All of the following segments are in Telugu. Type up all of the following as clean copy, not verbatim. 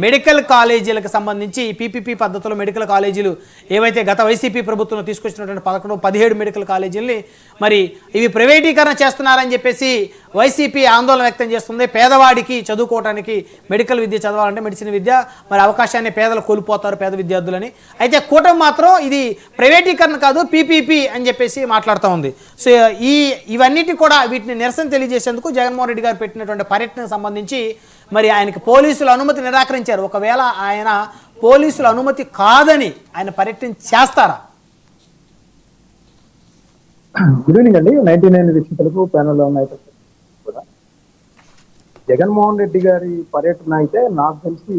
మెడికల్ కాలేజీలకు సంబంధించి పీపీపీ పద్ధతిలో మెడికల్ కాలేజీలు ఏవైతే గత వైసీపీ ప్రభుత్వం తీసుకొచ్చినటువంటి 17 మెడికల్ కాలేజీలని మరి ఇవి ప్రైవేటీకరణ చేస్తున్నారని చెప్పేసి వైసీపీ ఆందోళన వ్యక్తం చేస్తుంది. పేదవాడికి చదువుకోవడానికి మెడికల్ విద్య చదవాలంటే మెడిసిన్ విద్య మరి అవకాశాన్ని పేదలు కోల్పోతారు పేద విద్యార్థులని. అయితే కూటమి మాత్రం ఇది ప్రైవేటీకరణ కాదు పీపీపీ అని చెప్పేసి మాట్లాడుతూ ఉంది. సో ఇవన్నిటి కూడా వీటిని నిరసన తెలియజేసేందుకు జగన్మోహన్ రెడ్డి గారు పెట్టినటువంటి పర్యటనకు సంబంధించి మరి ఆయనకి పోలీసుల అనుమతి నిరాకరించారు. ఒకవేళ ఆయన పోలీసుల అనుమతి కాదని ఆయన పర్యటన చేస్తారా? గుడ్ ఈవినింగ్ అండి. 99 వీక్షకులకు ప్యానెల్లో ఉన్నాయి కూడా జగన్మోహన్ రెడ్డి గారి పర్యటన అయితే నాకు తెలిసి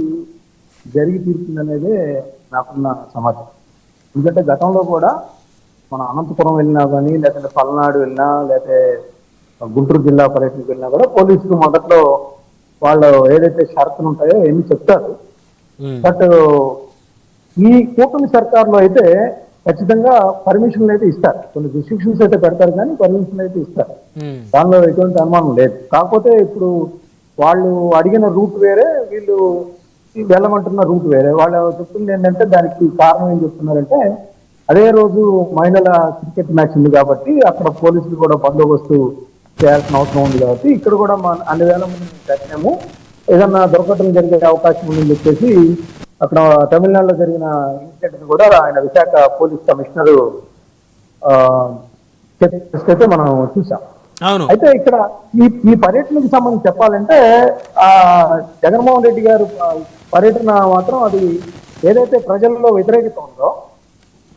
జరిగి తీరుతుందనేదే నాకున్న సమాచారం. ఎందుకంటే గతంలో కూడా మన అనంతపురం వెళ్ళినా కానీ లేకపోతే పల్నాడు వెళ్ళినా లేకపోతే గుంటూరు జిల్లా పర్యటనకు వెళ్ళినా కూడా పోలీసులు మొదట్లో వాళ్ళు ఏదైతే షరతులు ఉంటాయో ఎన్ని చెప్తారు. బట్ ఈ కూటమి సర్కార్లో అయితే ఖచ్చితంగా పర్మిషన్లు అయితే ఇస్తారు. కొన్ని రిస్ట్రిక్షన్స్ అయితే పెడతారు కానీ పర్మిషన్లు అయితే ఇస్తారు. దానిలో ఎటువంటి అనుమానం లేదు. కాకపోతే ఇప్పుడు వాళ్ళు అడిగిన రూట్ వేరే, వీళ్ళు వెళ్ళమంటున్న రూట్ వేరే. వాళ్ళు చెప్తుంది ఏంటంటే దానికి కారణం ఏం చెప్తున్నారంటే అదే రోజు మహిళల క్రికెట్ మ్యాచ్ ఉంది కాబట్టి అక్కడ పోలీసులు కూడా బందోబస్తు చేయాల్సిన అవసరం ఉంది కాబట్టి ఇక్కడ కూడా అన్ని వేల మంది పెట్టాము, ఏదన్నా దుర్ఘటన జరిగే అవకాశం ఉందని చెప్పేసి అక్కడ తమిళనాడులో జరిగిన ఇన్సిడెంట్ కూడా ఆయన విశాఖ పోలీస్ కమిషనర్ అయితే మనం చూసాం. అయితే ఇక్కడ ఈ పర్యటనకు సంబంధించి చెప్పాలంటే జగన్మోహన్ రెడ్డి గారు పర్యటన మాత్రం అది ఏదైతే ప్రజల్లో వ్యతిరేకత ఉందో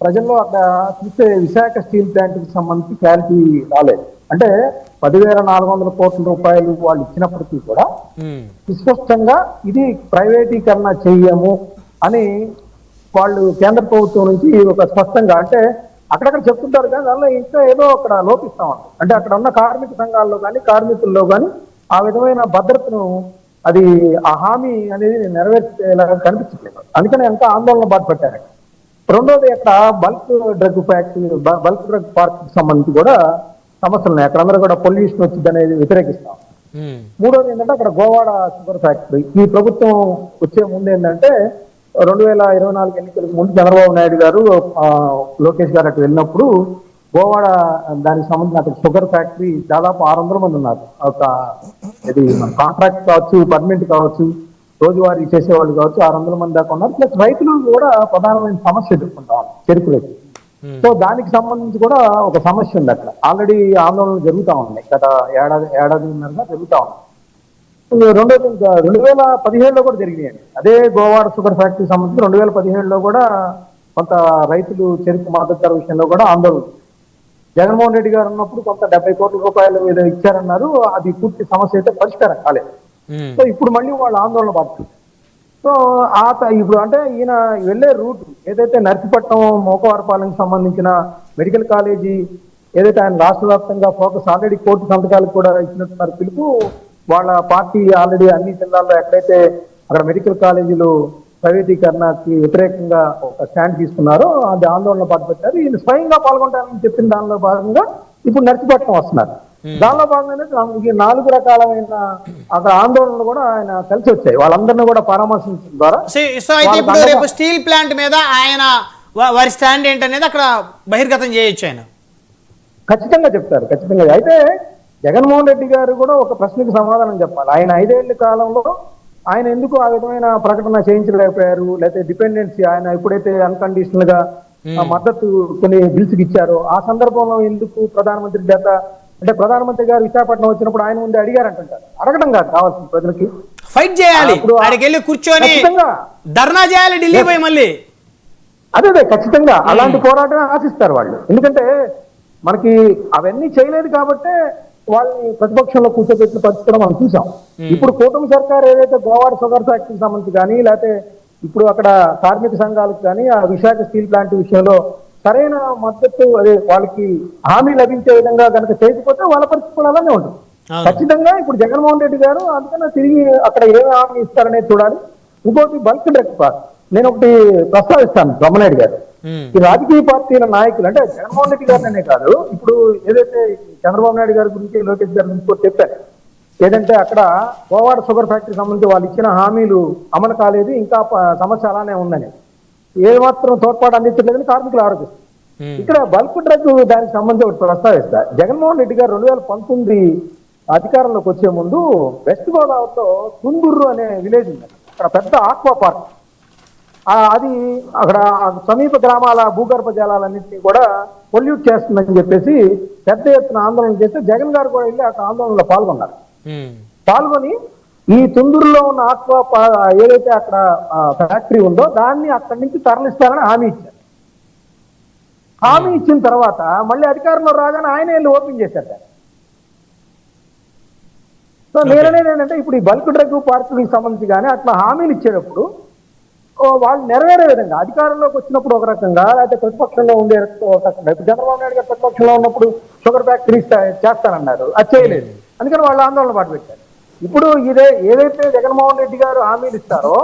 ప్రజల్లో అక్కడ చూస్తే విశాఖ స్టీల్ ప్లాంట్ కి సంబంధించి క్లారిటీ రాలేదు. అంటే 10,400 కోట్ల రూపాయలు వాళ్ళు ఇచ్చినప్పటికీ కూడా స్పష్టంగా ఇది ప్రైవేటీకరణ చెయ్యము అని వాళ్ళు కేంద్ర ప్రభుత్వం నుంచి ఒక స్పష్టంగా అంటే అక్కడక్కడ చెప్తుంటారు కానీ దానిలో ఇంకా ఏదో అక్కడ లోపిస్తామని అంటే అక్కడ ఉన్న కార్మిక సంఘాల్లో కానీ కార్మికుల్లో కానీ ఆ విధమైన భద్రతను అది ఆ హామీ అనేది నెరవేర్చేలాగా కనిపించట్లేదు. అందుకని ఎంత ఆందోళన బాధపడ్డారు. రెండోది అక్కడ bulk drug factory bulk drug park సంబంధించి కూడా సమస్యలు ఉన్నాయి. అక్కడ అందరూ కూడా పొల్యూషన్ వచ్చింది అనేది వ్యతిరేకిస్తాం. మూడోది ఏంటంటే అక్కడ గోవాడ షుగర్ ఫ్యాక్టరీ ఈ ప్రభుత్వం వచ్చే ముందు ఏంటంటే 2024 ఎన్నికలకు ముందు చంద్రబాబు నాయుడు గారు లోకేష్ గారు అటు వెళ్ళినప్పుడు గోవాడ దానికి సంబంధించిన అక్కడ షుగర్ ఫ్యాక్టరీ దాదాపు 600 మంది ఉన్నారు. ఒక ఇది కాంట్రాక్ట్ కావచ్చు, పర్మనెంట్ కావచ్చు, రోజువారీ చేసేవాళ్ళు కావచ్చు, 600 మంది దాకా ఉన్నారు. ప్లస్ రైతులు కూడా ప్రధానమైన సమస్య ఎదుర్కొంటారు చెరుకు రైతు. సో దానికి సంబంధించి కూడా ఒక సమస్య ఉంది అక్కడ. ఆల్రెడీ ఆందోళనలు జరుగుతూ ఉన్నాయి, గత ఏడాదిన్నరగా జరుగుతూ ఉన్నాయి. రెండోది ఇంకా 2017లో కూడా జరిగినాయండి. అదే గోవాడ షుగర్ ఫ్యాక్టరీ సంబంధించి 2017లో కూడా కొంత రైతులు చెరుకు మద్దతు ధర విషయంలో కూడా ఆందోళన. జగన్మోహన్ రెడ్డి గారు ఉన్నప్పుడు కొంత 70 కోట్ల రూపాయలు ఏదో ఇచ్చారన్నారు, అది పూర్తి సమస్య అయితే పరిష్కారం కాలేదు. సో ఇప్పుడు మళ్ళీ వాళ్ళు ఆందోళన పడుతుంది. సో ఇప్పుడు అంటే ఈయన వెళ్ళే రూట్ ఏదైతే నర్సీపట్నం మోకవారపాలెంకి సంబంధించిన మెడికల్ కాలేజీ ఏదైతే ఆయన రాష్ట్ర వ్యాప్తంగా ఫోకస్ ఆల్రెడీ కోర్టు సంతకాలకు కూడా ఇచ్చినట్టున్నారు పిలుపు. వాళ్ళ పార్టీ ఆల్రెడీ అన్ని జిల్లాల్లో ఎక్కడైతే అక్కడ మెడికల్ కాలేజీలు ప్రైవేటీకరణకి వ్యతిరేకంగా ఒక స్టాండ్ తీసుకున్నారో అది ఆందోళన పాటుపెట్టారు. ఈయన స్వయంగా పాల్గొంటారని చెప్పిన దానిలో భాగంగా ఇప్పుడు నర్సీపట్నం వస్తున్నారు. దానిలో భాగంగానే 4 రకాలమైన అక్కడ ఆందోళనలు కూడా ఆయన కలిసి వచ్చాయి. వాళ్ళందరినీ కూడా పరామర్శించడం ద్వారా రేపు స్టీల్ ప్లాంట్ మీద ఆయన వారి స్టాండ్ ఏంటనేది అక్కడ బహిర్గతం చేయొచ్చు. ఆయన ఖచ్చితంగా చెప్తారు, ఖచ్చితంగా. అయితే జగన్మోహన్ రెడ్డి గారు కూడా ఒక ప్రశ్నకి సమాధానం చెప్పాలి. ఆయన 5 ఏళ్ల కాలంలో ఆయన ఎందుకు ఆ విధమైన ప్రకటన చేయించలేకపోయారు, లేకపోతే డిపెండెన్సీ ఆయన ఎప్పుడైతే అన్కండిషనల్ గా మద్దతు కొన్ని బిల్స్కి ఇచ్చారో ఆ సందర్భంలో ఎందుకు ప్రధానమంత్రి చేత అంటే ప్రధానమంత్రి గారు విశాఖపట్నం వచ్చినప్పుడు ఆయన ముందు అడిగారంటుంటారు. అడగడం కాదు కావాల్సింది, ప్రజలకి ఫైట్ చేయాలి, కూర్చొని ధర్నా చేయాలి ఢిల్లీ పోయి మళ్ళీ. అదే ఖచ్చితంగా అలాంటి పోరాటం ఆశిస్తారు వాళ్ళు. ఎందుకంటే మనకి అవన్నీ చేయలేదు కాబట్టే వాళ్ళని ప్రతిపక్షంలో కూర్చోబెట్టిన పరిస్థితులు మనం చూసాం. ఇప్పుడు కూటమి సర్కార్ ఏదైతే గోవాడ షుగర్ ఫ్యాక్టరీకి సంబంధించి కానీ లేకపోతే ఇప్పుడు అక్కడ కార్మిక సంఘాలకు కానీ ఆ విశాఖ స్టీల్ ప్లాంట్ విషయంలో సరైన మద్దతు అదే వాళ్ళకి హామీ లభించే విధంగా కనుక చేయకపోతే వాళ్ళ పరిస్థితి కూడా అలానే ఉంటుంది. ఖచ్చితంగా ఇప్పుడు జగన్మోహన్ రెడ్డి గారు అందుకనే తిరిగి అక్కడ ఏమి హామీ ఇస్తారనేది చూడాలి. ఇంకోటి బల్క్ డ్రగ్ పార్క్ నేను ఒకటి ప్రస్తావిస్తాను. బ్రహ్మనాయుడు గారు ఈ రాజకీయ పార్టీల నాయకులు అంటే జగన్మోహన్ రెడ్డి గారినే కాదు, ఇప్పుడు ఏదైతే చంద్రబాబు నాయుడు గారి గురించి లోకేష్ గారి గురించి కూడా చెప్పారు. ఏదంటే అక్కడ కోవాడ షుగర్ ఫ్యాక్టరీ సంబంధించి వాళ్ళు ఇచ్చిన హామీలు అమలు కాలేదు, ఇంకా సమస్య అలానే ఉందని ఏమాత్రం తోడ్పాటు అందించలేదని కార్మికులు ఆరోపిస్తారు. ఇక్కడ బల్క్ డ్రగ్ దానికి సంబంధించి ఒకటి ప్రస్తావిస్తా. జగన్మోహన్ రెడ్డి గారు 2019 అధికారంలోకి వచ్చే ముందు వెస్ట్ గోదావరిలో తుందూరు అనే విలేజ్ ఉంది, అక్కడ పెద్ద ఆక్వా పార్క్. అది అక్కడ సమీప గ్రామాల భూగర్భ జలాలన్నింటినీ కూడా పొల్యూట్ చేస్తుందని చెప్పేసి పెద్ద ఎత్తున ఆందోళన చేస్తే జగన్ గారు కూడా వెళ్ళి అక్కడ ఆందోళనలో పాల్గొన్నారు. పాల్గొని ఈ తుందూరులో ఉన్న ఆక్వా ఏదైతే అక్కడ ఫ్యాక్టరీ ఉందో దాన్ని అక్కడి నుంచి తరలిస్తారని హామీ ఇచ్చారు. హామీ ఇచ్చిన తర్వాత మళ్ళీ అధికారంలో రాగానే ఆయన వెళ్ళి ఓపెన్ చేశారు. సో నేననేది ఏంటంటే ఇప్పుడు ఈ బల్క్ డ్రగ్ పార్కులకు సంబంధించి కానీ అట్లా హామీలు ఇచ్చేటప్పుడు వాళ్ళు నెరవేరే విధంగా అధికారంలోకి వచ్చినప్పుడు ఒక రకంగా, లేకపోతే ప్రతిపక్షంలో ఉండే ఒక రకంగా. ఇప్పుడు చంద్రబాబు నాయుడు గారు ప్రతిపక్షంలో ఉన్నప్పుడు షుగర్ ఫ్యాక్టరీ చేస్తానన్నారు, అది చేయలేదు, అందుకని వాళ్ళు ఆందోళన పాటు పెట్టారు. ఇప్పుడు ఏదైతే జగన్మోహన్ రెడ్డి గారు హామీలు ఇస్తారో